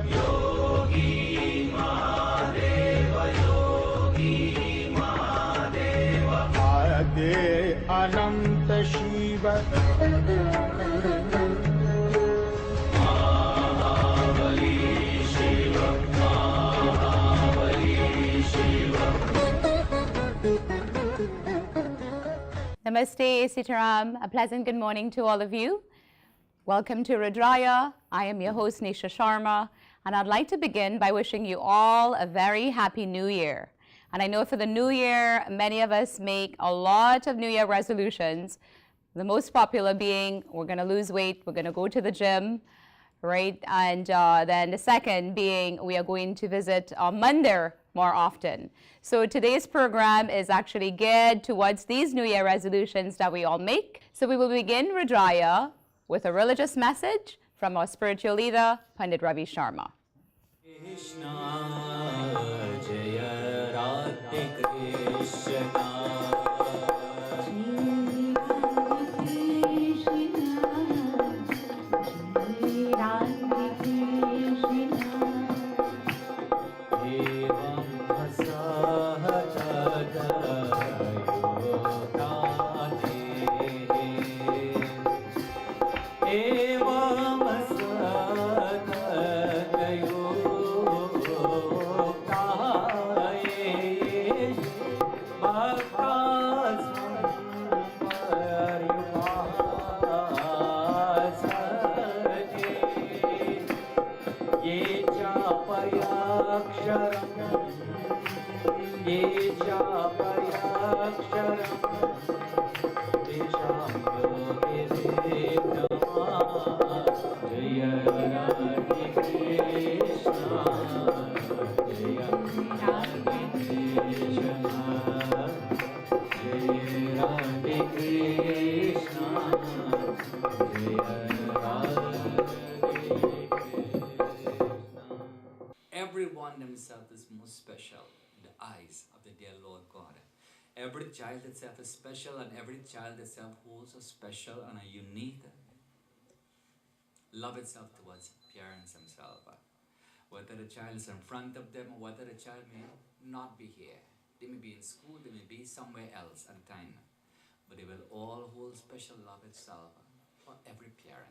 Yogi Mahadeva, Yogi Mahadeva. Ade Ananta Shiva. Mahabali Shiva, Mahabali Shiva. Namaste, Sitaram. A pleasant good morning to all of you. Welcome to Rudraaya. I am your host, Nisha Sharma, and I'd like to begin by wishing you all a very happy New Year. And I know for the New Year, many of us make a lot of New Year resolutions, the most popular being we're going to lose weight, we're going to go to the gym, right? And then the second being we are going to visit our mandir more often. So today's program is actually geared towards these New Year resolutions that we all make. So we will begin Rudraaya with a religious message from our spiritual leader, Pandit Ravi Sharma. Krishna, Jaya Radhe Krishna. Everyone themselves is most special in the eyes of the dear Lord God. Every child itself is special, and every child itself holds a special and a unique love itself towards parents themselves. Whether the child is in front of them or whether the child may not be here. They may be in school, they may be somewhere else at the time. But they will all hold special love itself for every parent.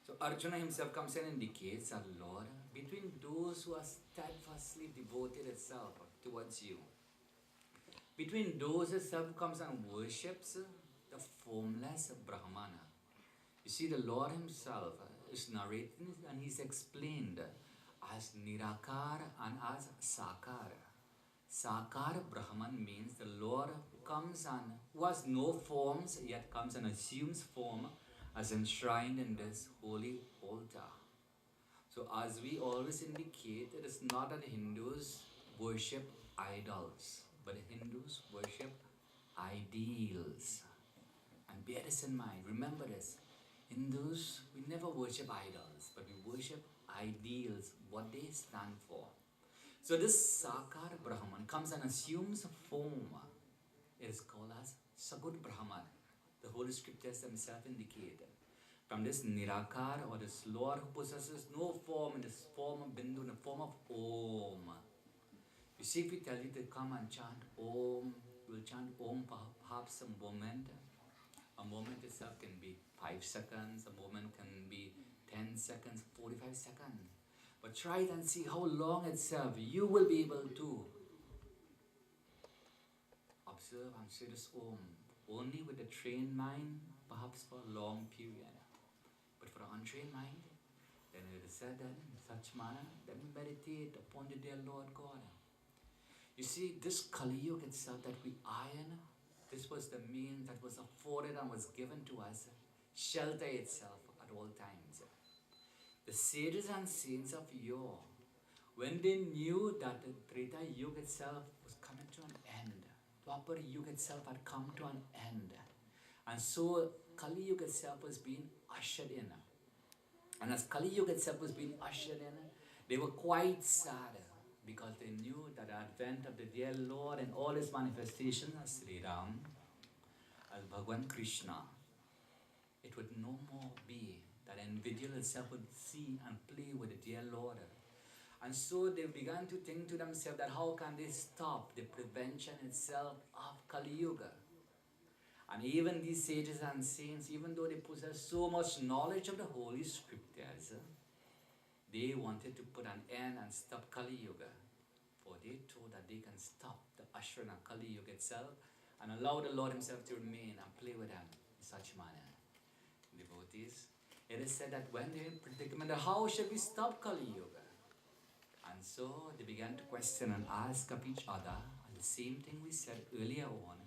So Arjuna himself comes and indicates that, Lord, between those who are steadfastly devoted itself towards you, between those itself comes and worships the formless Brahmana. You see, the Lord himself is narrating and he's explained as Nirakar and as Sakar. Sakar Brahman means the Lord who comes and who has no forms yet comes and assumes form as enshrined in this holy altar. So as we always indicate, it is not that Hindus worship idols, but Hindus worship ideals. And bear this in mind, remember this. Hindus, we never worship idols, but we worship ideals, what they stand for. So this Sakar Brahman comes and assumes form. It is called as Sagut Brahman. The Holy Scriptures themselves indicate. From this Nirakar, or this Lord who possesses no form, in this form of Bindu, in the form of Om. You see, if we tell you to come and chant Om, we'll chant Om perhaps a moment. A moment itself can be 5 seconds, a moment can be 10 seconds, 45 seconds. But try it and see how long itself you will be able to observe and say this Om. Only with the trained mind, perhaps for a long period. But for an untrained mind, then it is said that in such manner, then we meditate upon the dear Lord God. You see, this Kali Yuga itself that we iron, this was the means that was afforded and was given to us, shelter itself at all times. The sages and saints of yore, when they knew that the Treta Yuga itself was coming to an end, Dwapar Yuga itself had come to an end, and so Kali Yuga itself was being ushered in. And as Kali Yuga itself was being ushered in, they were quite sad because they knew that the advent of the dear Lord and all his manifestations as Sri Ram, as Bhagwan Krishna, it would no more be that in individual itself would see and play with the dear Lord. And so they began to think to themselves that how can they stop the prevention itself of Kali Yuga? And even these sages and saints, even though they possess so much knowledge of the Holy Scriptures, they wanted to put an end and stop Kali Yuga. For they thought that they can stop the ushering of Kali Yuga itself and allow the Lord Himself to remain and play with them in such manner. Devotees, it is said that when they're in predicament, how should we stop Kali Yuga? And so they began to question and ask of each other, and the same thing we said earlier on.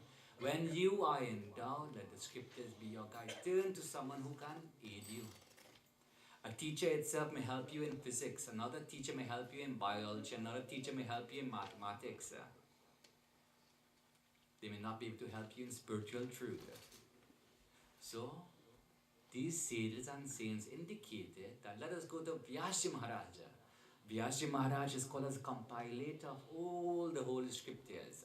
When you are in doubt, let the scriptures be your guide. Turn to someone who can aid you. A teacher itself may help you in physics, another teacher may help you in biology, another teacher may help you in mathematics. They may not be able to help you in spiritual truth. So, these sages and saints indicated that let us go to Vyasa Maharaja. Vyasa Maharaj is called as a compilator of all the Holy Scriptures.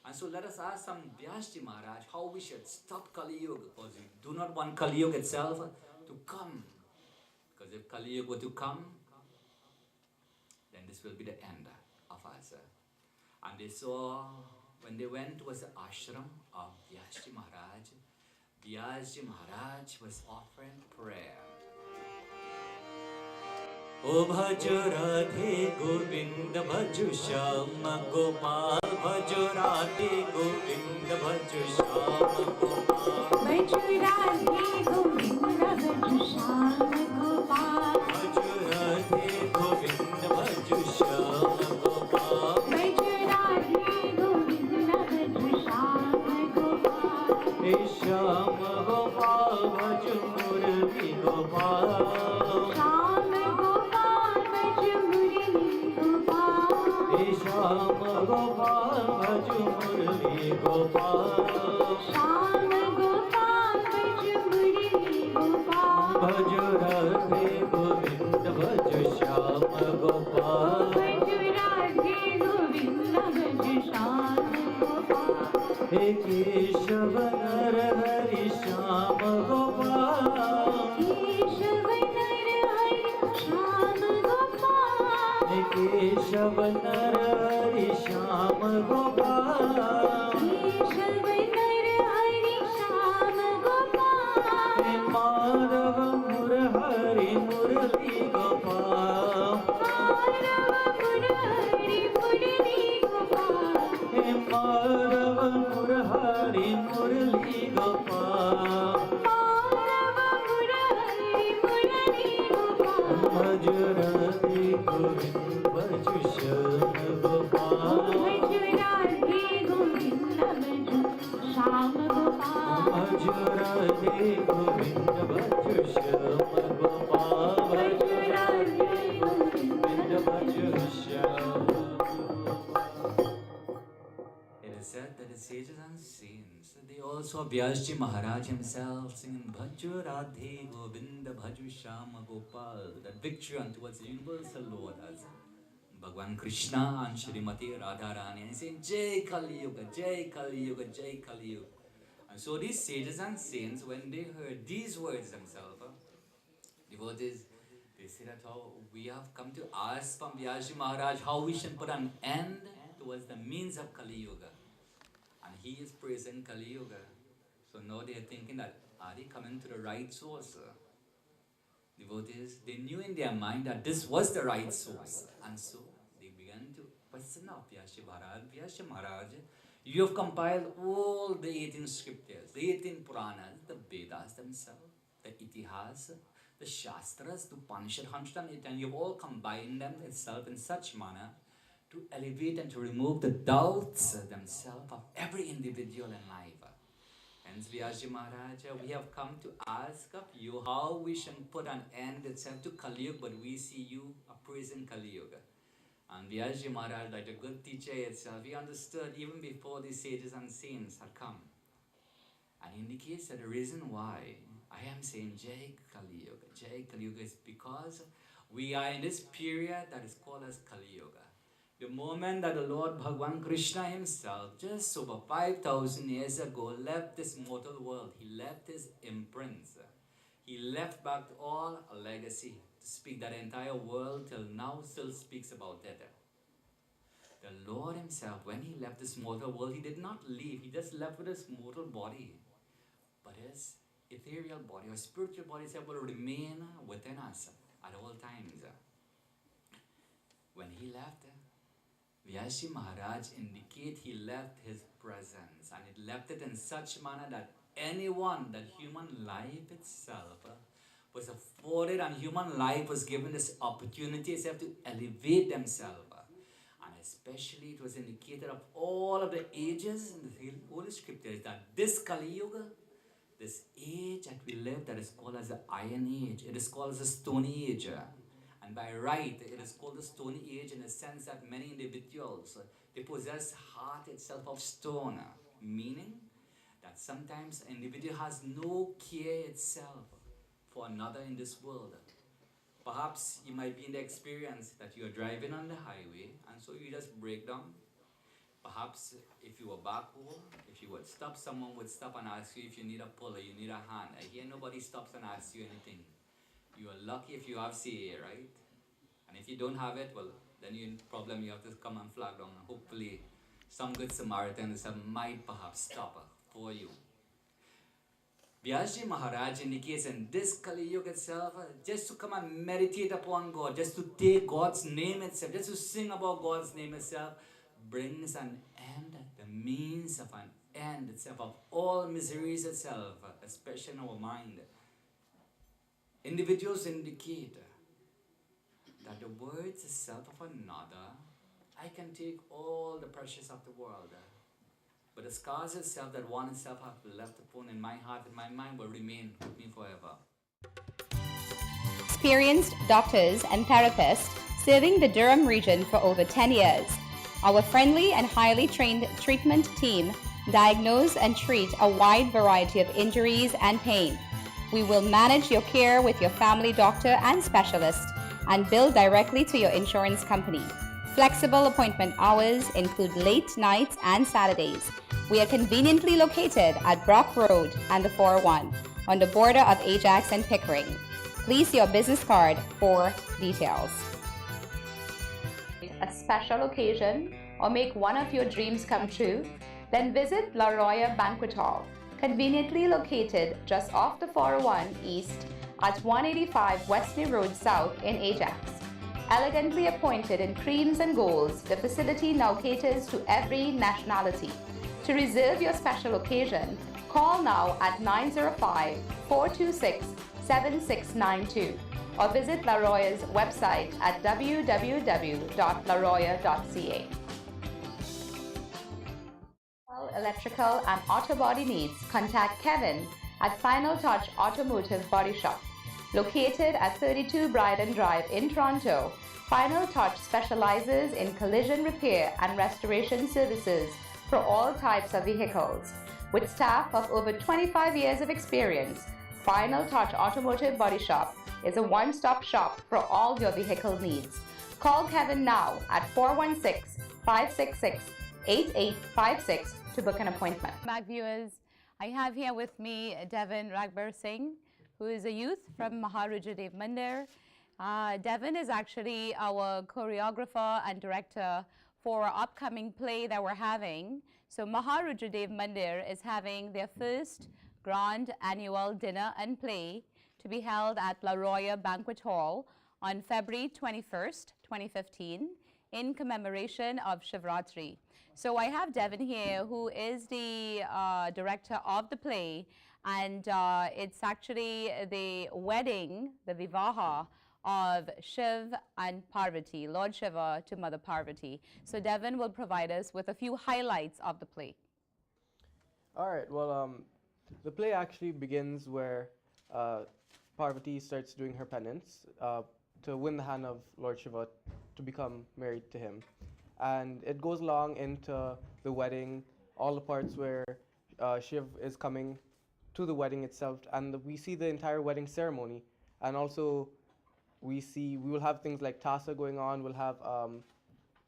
And so let us ask some Vyasa Maharaj how we should stop Kali Yuga, because we do not want Kali Yuga itself to come. Because if Kali Yuga were to come, then this will be the end of us. And they saw, when they went towards the ashram of Vyasa Maharaj, Vyasa Maharaj was offering prayer. O bhajo Radhe Govind bhajo Shyam Gopal, bhajo Radhe Govind bhajo Shyam Gopal, bhajo Radhe Govind bhajo Shyam Gopal, bhajo Radhe Govind bhajo Shyam Gopal, bhajo Radhe Govind bhajo Shyam Gopal, He Shyam Gopal bhajo Murli Gopal, Shyam Gopal bhajo Murli Gopal, Shyam Gopal bhajo Murli Gopal, bhajo Radhe Govind bhajo Shyam Gopal, bhajo Radhe Govind bhajo Shyam Gopal, He Keshav Narahari Shyam Gopal, Keshav Narahari Shyam Gopal, He Keshav Narahari Shyam Gopal, Keshav Narahari Shyam Gopal, He Madhav Murhari Murli Gopal, Madhav Murhari Murli Gopal, He Madhav Murhari Murli Gopal, Madhav Murhari Murli Gopal, bhajo Radhe Govind bhajo Shyam Gopal, bhajo Radhe Govind bhajo Shyam Gopal, bhajo Radhe Govind bhajo Shyam Gopal, bhajo Radhe Govind bhajo Shyam. It is said that the sages and saints, they also Vyasa Maharaj himself singing Bhajo Radhe Govinda Bhajo Shyama Gopal, that victory untowards the universal Lord as Bhagwan Krishna and Shrimati Radharani, and saying Jai Kali Yuga, Jai Kali Yuga, Jai Kali Yuga. And so these sages and saints, when they heard these words themselves, devotees, they say that how we have come to ask from Vyasa Maharaj how we should put an end towards the means of Kali Yuga. And he is praising Kali Yuga. So now they are thinking that, are they coming to the right source? Devotees, they knew in their mind that this was the right source. And so they began to question of Vyasa Maharaj. Vyasa Maharaj, you have compiled all the 18 scriptures, the 18 Puranas, the Vedas themselves, the Itihas, the Shastras, the Upanishad, 108, and you've all combined them itself in such manner to elevate and to remove the doubts themselves of every individual in life. Hence, Vyasa Maharaj, we have come to ask of you how we should put an end itself to Kali Yuga, but we see you praising Kali Yuga. And Vyasa Maharaj, like a good teacher itself, he understood even before the sages and saints had come. And indicates that the reason why I am saying Jai Kali Yuga is because we are in this period that is called as Kali Yuga. The moment that the Lord Bhagwan Krishna himself, just over 5,000 years ago, left this mortal world, he left his imprints. He left back to all a legacy to speak that the entire world till now still speaks about it. The Lord Himself, when He left this mortal world, He did not leave. He just left with His mortal body. But His ethereal body or spiritual body itself will remain within us at all times. When He left, Vyashi Maharaj indicate He left His presence, and He left it in such manner that anyone, that human life itself was afforded, and human life was given this opportunity itself to elevate themselves. And especially it was indicated of all of the ages in the Holy Scriptures that this Kali Yuga, this age that we live, that is called as the Iron Age, it is called as the Stone Age. And by right, it is called the Stone Age in the sense that many individuals, they possess heart itself of stone, meaning that sometimes an individual has no care itself for another in this world. Perhaps you might be in the experience that you are driving on the highway and so you just break down. Perhaps if you were back home, if you would stop, someone would stop and ask you if you need a pull or you need a hand. I hear nobody stops and asks you anything. You are lucky if you have CA, right? And if you don't have it, well, then you're in problem. You have to come and flag down. And hopefully, some good Samaritans might perhaps stop for you. Vyaji Maharaj indicates in this Kali Yuga itself, just to come and meditate upon God, just to take God's name itself, just to sing about God's name itself, brings an end, the means of an end itself of all miseries itself, especially in our mind. Individuals indicate that the words itself of another, I can take all the precious of the world, but the scars itself that one itself have left upon in my heart and my mind will remain with me forever. Experienced doctors and therapists serving the Durham region for over 10 years. Our friendly and highly trained treatment team diagnose and treat a wide variety of injuries and pain. We will manage your care with your family doctor and specialist and bill directly to your insurance company. Flexible appointment hours include late nights and Saturdays. We are conveniently located at Brock Road and the 401 on the border of Ajax and Pickering. Please see your business card for details. A special occasion or make one of your dreams come true? Then visit La Roya Banquet Hall, conveniently located just off the 401 East at 185 Wesley Road South in Ajax. Elegantly appointed in creams and golds, the facility now caters to every nationality. To reserve your special occasion, call now at 905-426-7692 or visit La Roya's website at www.laroya.ca. Electrical and auto body needs, contact Kevin at Final Touch Automotive Body Shop. Located at 32 Bryden Drive in Toronto, Final Touch specializes in collision repair and restoration services for all types of vehicles. With staff of over 25 years of experience, Final Touch Automotive Body Shop is a one-stop shop for all your vehicle needs. Call Kevin now at 416-566-8856 to book an appointment. Back viewers, I have here with me Devin Ragbir Singh, who is a youth from Maharudra Mandir. Devin is actually our choreographer and director for our upcoming play that we're having. So Maharudra Mandir is having their first grand annual dinner and play to be held at La Roya Banquet Hall on February 21st, 2015 in commemoration of Shivratri. So I have Devin here, who is the director of the play, and it's actually the wedding, the Vivaha, of Shiv and Parvati, Lord Shiva to Mother Parvati. So Devin will provide us with a few highlights of the play. All right, well, the play actually begins where Parvati starts doing her penance to win the hand of Lord Shiva to become married to him. And it goes along into the wedding, all the parts where Shiv is coming to the wedding itself, and we see the entire wedding ceremony. And also we will have things like Tasa going on, we'll have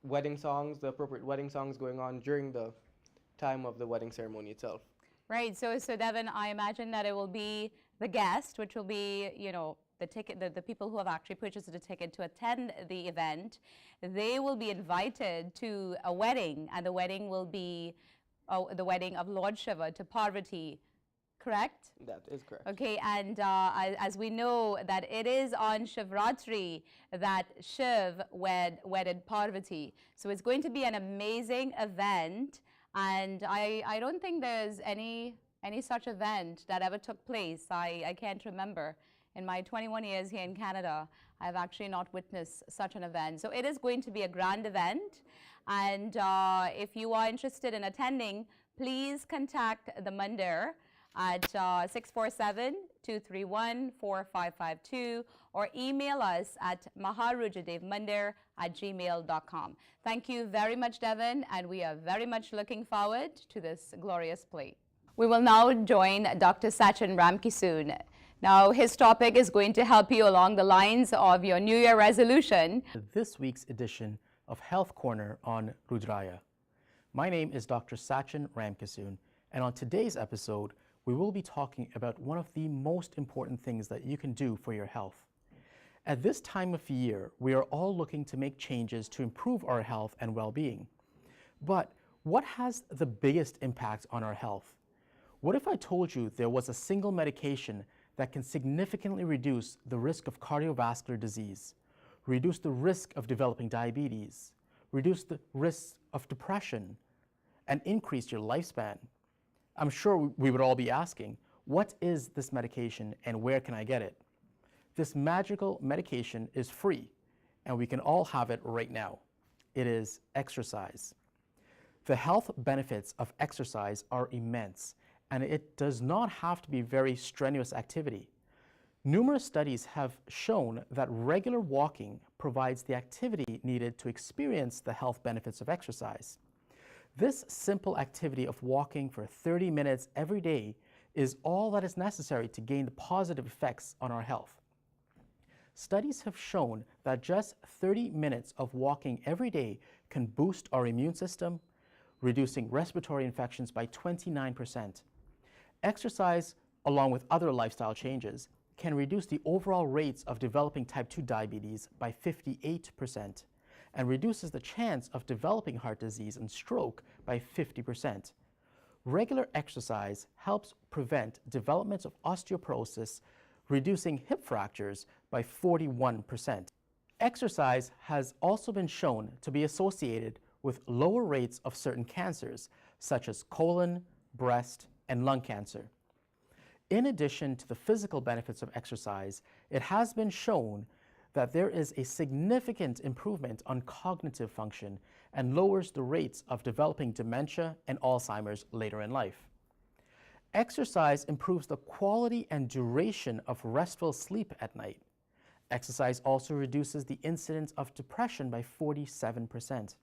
wedding songs, the appropriate wedding songs going on during the time of the wedding ceremony itself. Right, so Devin, I imagine that it will be the guest, which will be, you know, the ticket, the people who have actually purchased the ticket to attend the event, they will be invited to a wedding, and the wedding will be the wedding of Lord Shiva to Parvati, correct? That is correct. Okay, and as we know that it is on Shivratri that Shiv wedded Parvati. So it's going to be an amazing event, and I don't think there's any such event that ever took place. I can't remember. In my 21 years here in Canada, I've actually not witnessed such an event. So it is going to be a grand event, and if you are interested in attending, please contact the Mandir at 647-231-4552 or email us at maharujadevmandir@gmail.com. Thank you very much, Devin, and we are very much looking forward to this glorious play. We will now join Dr. Sachin Ramkisoon. Now, his topic is going to help you along the lines of your New Year resolution. This week's edition of Health Corner on Rudraaya. My name is Dr. Sachin Ramkisoon, and on today's episode, we will be talking about one of the most important things that you can do for your health. At this time of year, we are all looking to make changes to improve our health and well-being. But what has the biggest impact on our health? What if I told you there was a single medication that can significantly reduce the risk of cardiovascular disease, reduce the risk of developing diabetes, reduce the risk of depression, and increase your lifespan? I'm sure we would all be asking, what is this medication and where can I get it? This magical medication is free, and we can all have it right now. It is exercise. The health benefits of exercise are immense, and it does not have to be very strenuous activity. Numerous studies have shown that regular walking provides the activity needed to experience the health benefits of exercise. This simple activity of walking for 30 minutes every day is all that is necessary to gain the positive effects on our health. Studies have shown that just 30 minutes of walking every day can boost our immune system, reducing respiratory infections by 29%. Exercise, along with other lifestyle changes, can reduce the overall rates of developing type 2 diabetes by 58% and reduces the chance of developing heart disease and stroke by 50%. Regular exercise helps prevent development of osteoporosis, reducing hip fractures by 41%. Exercise has also been shown to be associated with lower rates of certain cancers, such as colon, breast, and lung cancer. In addition to the physical benefits of exercise, it has been shown that there is a significant improvement on cognitive function and lowers the rates of developing dementia and Alzheimer's later in life. Exercise improves the quality and duration of restful sleep at night. Exercise also reduces the incidence of depression by 47%.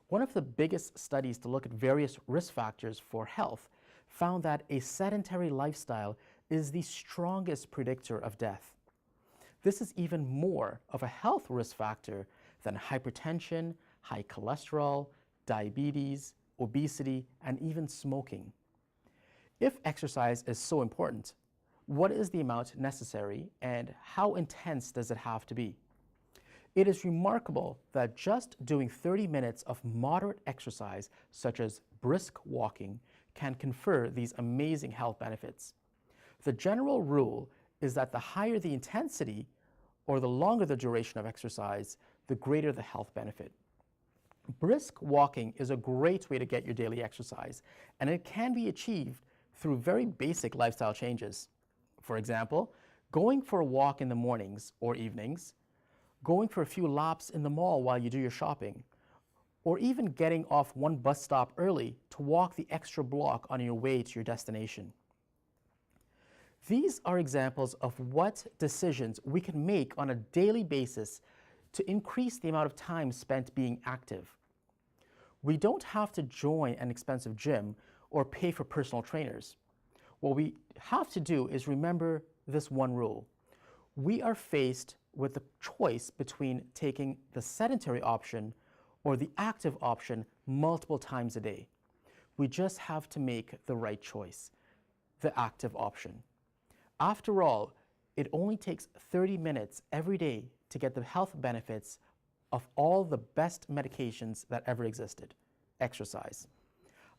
One of the biggest studies to look at various risk factors for health found that a sedentary lifestyle is the strongest predictor of death. This is even more of a health risk factor than hypertension, high cholesterol, diabetes, obesity, and even smoking. If exercise is so important, what is the amount necessary and how intense does it have to be? It is remarkable that just doing 30 minutes of moderate exercise, such as brisk walking, can confer these amazing health benefits. The general rule is that the higher the intensity or the longer the duration of exercise, the greater the health benefit. Brisk walking is a great way to get your daily exercise, and it can be achieved through very basic lifestyle changes. For example, going for a walk in the mornings or evenings, going for a few laps in the mall while you do your shopping, or even getting off one bus stop early to walk the extra block on your way to your destination. These are examples of what decisions we can make on a daily basis to increase the amount of time spent being active. We don't have to join an expensive gym or pay for personal trainers. What we have to do is remember this one rule. We are faced with the choice between taking the sedentary option or the active option multiple times a day. We just have to make the right choice, the active option. After all, it only takes 30 minutes every day to get the health benefits of all the best medications that ever existed: exercise.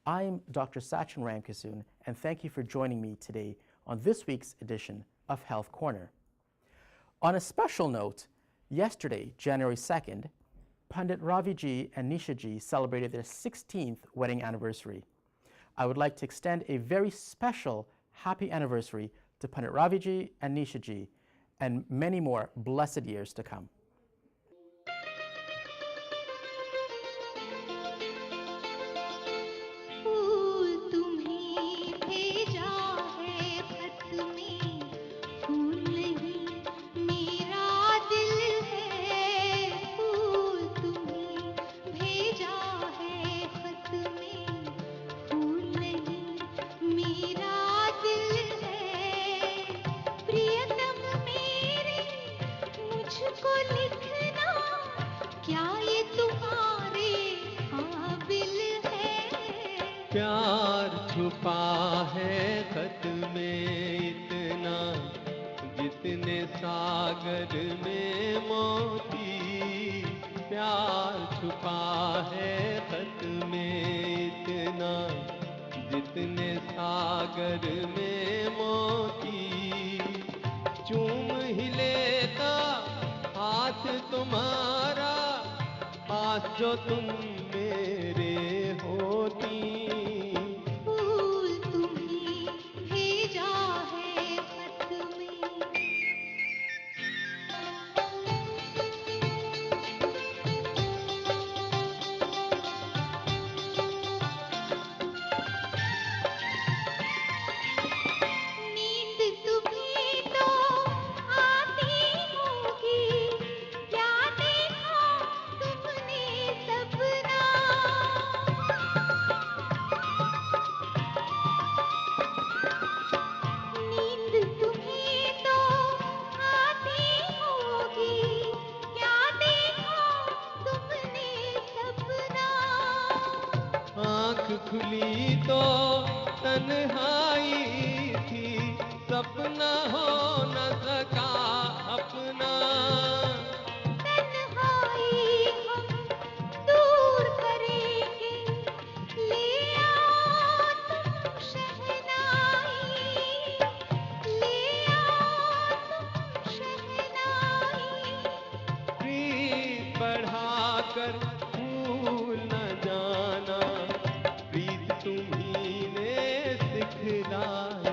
I'm Dr. Sachin Ramkisoon, and thank you for joining me today on this week's edition of Health Corner. On a special note, yesterday, January 2nd, Pandit Ravi ji and Nisha ji celebrated their 16th wedding anniversary. I would like to extend a very special happy anniversary to Pandit Ravi ji and Nisha ji, and many more blessed years to come. फूल तुम्हीं भेजा है खत में, फूल नहीं मेरा दिल है। फूल तुम्हीं भेजा है खत में, फूल नहीं मेरा दिल है। प्रियतम मेरे मुझको लिखना, क्या ये तुम्हारे काबिल है? प्यार छुपा है खत में इतना, जितने सागर में मोती। प्यार छुपा है खत में इतना, जितने सागर में मोती। चूम ही लेता हाथ तुम्हारा, पास जो तुम मेरे होती। फूल तुम्हीं भेजा है खत में। नींद तुम्हीं तो आती होगी, क्या देखा तुमने सपना? नींद तुम्हीं तो आती होगी, क्या देखा तुमने सपना? आँख खुली तो तन्हाई थी, सपना हो न सका अपना। तन्हाई हम दूर करेंगे, ले आओ तुम शहनाई, ले आओ तुम शहनाई। प्रीत बढ़ाकर भूल न जाना, प्रीत तुम्ही ने सिखलाई।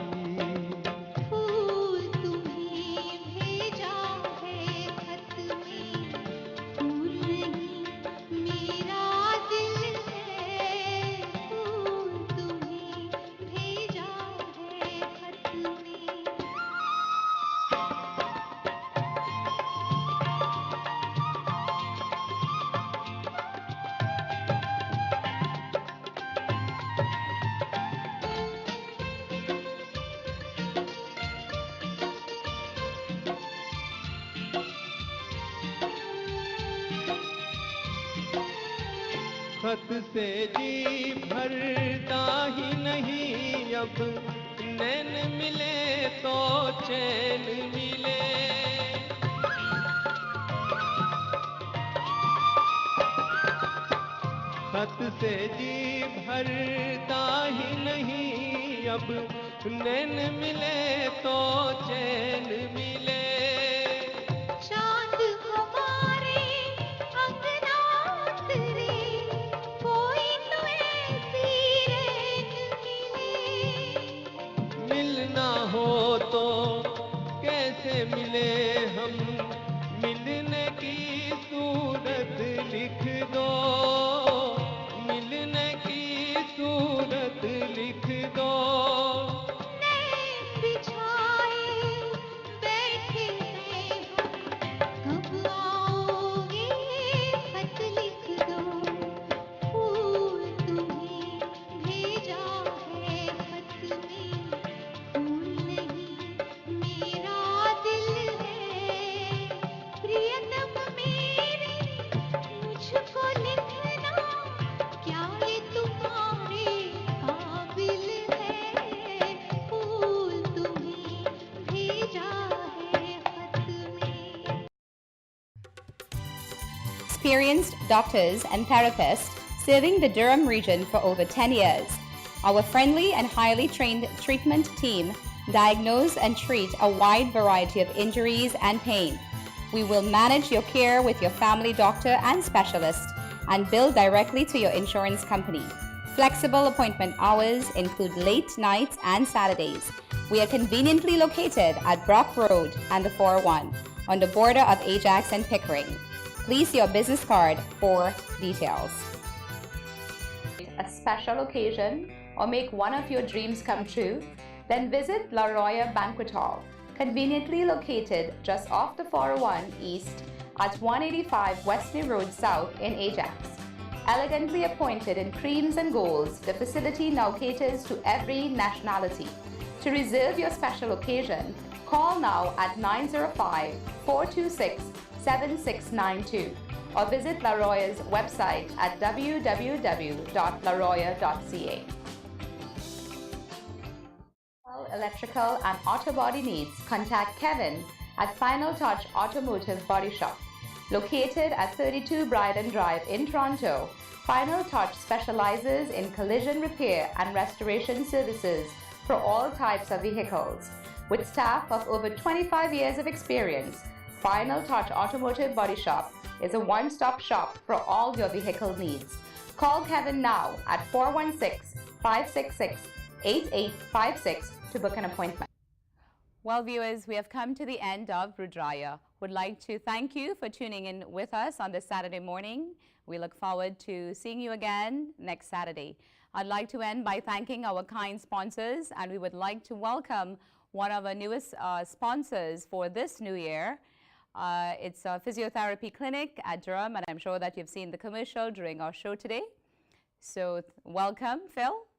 फूल तुम्हीं भेजा है खत में, फूल नहीं मेरा दिल है। फूल तुम्हीं भेजा है खत में। खत से जी भरता ही नहीं अब, नैन मिले तो चैन मिले। खत से जी भरता ही नहीं अब, नैन मिले तो चैन मिले। चांद हमारे अंगना उतरे, कोई तो ऐसी रैन मिले। मिलना हो तो कैसे मिले हम, मिलने की सूरत लिख दो। मिलने की सूरत लिख दो। नैन बिछाए बैठे experienced doctors and therapists serving the Durham region for over 10 years. Our friendly and highly trained treatment team diagnose and treat a wide variety of injuries and pain. We will manage your care with your family doctor and specialist and bill directly to your insurance company. Flexible appointment hours include late nights and Saturdays. We are conveniently located at Brock Road and the 401 on the border of Ajax and Pickering. Please see your business card for details. A special occasion or make one of your dreams come true? Then visit La Roya Banquet Hall, conveniently located just off the 401 East at 185 Wesley Road South in Ajax. Elegantly appointed in creams and golds, the facility now caters to every nationality. To reserve your special occasion, call now at 905-426-7692 or visit La Roya's website at www.laroya.ca. Electrical and auto body needs, contact Kevin at Final Touch Automotive Body Shop. Located at 32 Bryden Drive in Toronto, Final Touch specializes in collision repair and restoration services for all types of vehicles. With staff of over 25 years of experience, Final Touch Automotive Body Shop is a one-stop shop for all your vehicle needs. Call Kevin now at 416-566-8856 to book an appointment. Well, viewers, we have come to the end of Rudraaya. Would like to thank you for tuning in with us on this Saturday morning. We look forward to seeing you again next Saturday. I'd like to end by thanking our kind sponsors, and we would like to welcome one of our newest sponsors for this new year. It's a physiotherapy clinic at Durham, and I'm sure that you've seen the commercial during our show today. So welcome, Phil.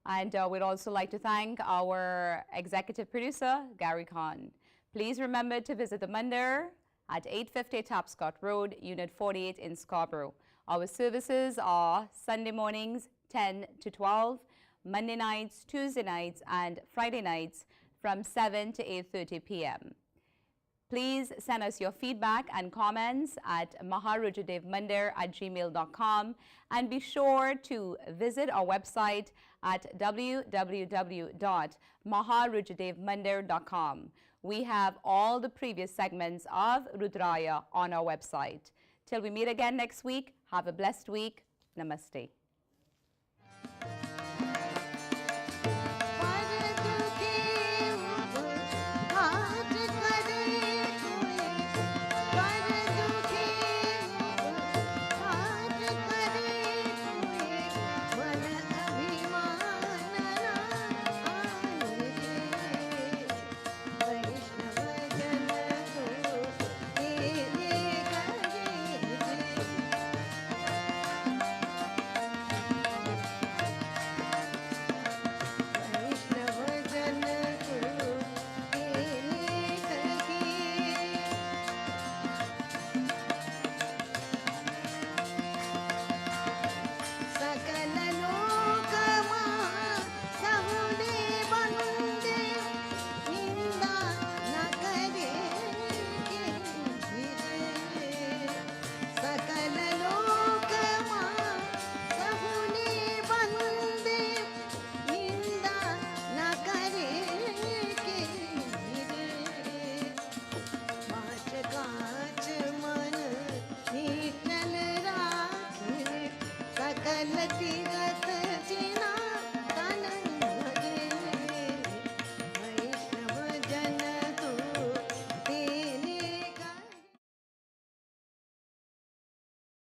And we'd also like to thank our executive producer, Gary Khan. Please remember to visit the Mandir at 850 Tapscott Road, Unit 48 in Scarborough. Our services are Sunday mornings 10 to 12, Monday nights, Tuesday nights, and Friday nights from 7 to 8:30 p.m. Please send us your feedback and comments at maharujadevmandir@gmail.com, and be sure to visit our website at www.maharujadevmandir.com. We have all the previous segments of Rudraaya on our website. Till we meet again next week, have a blessed week. Namaste.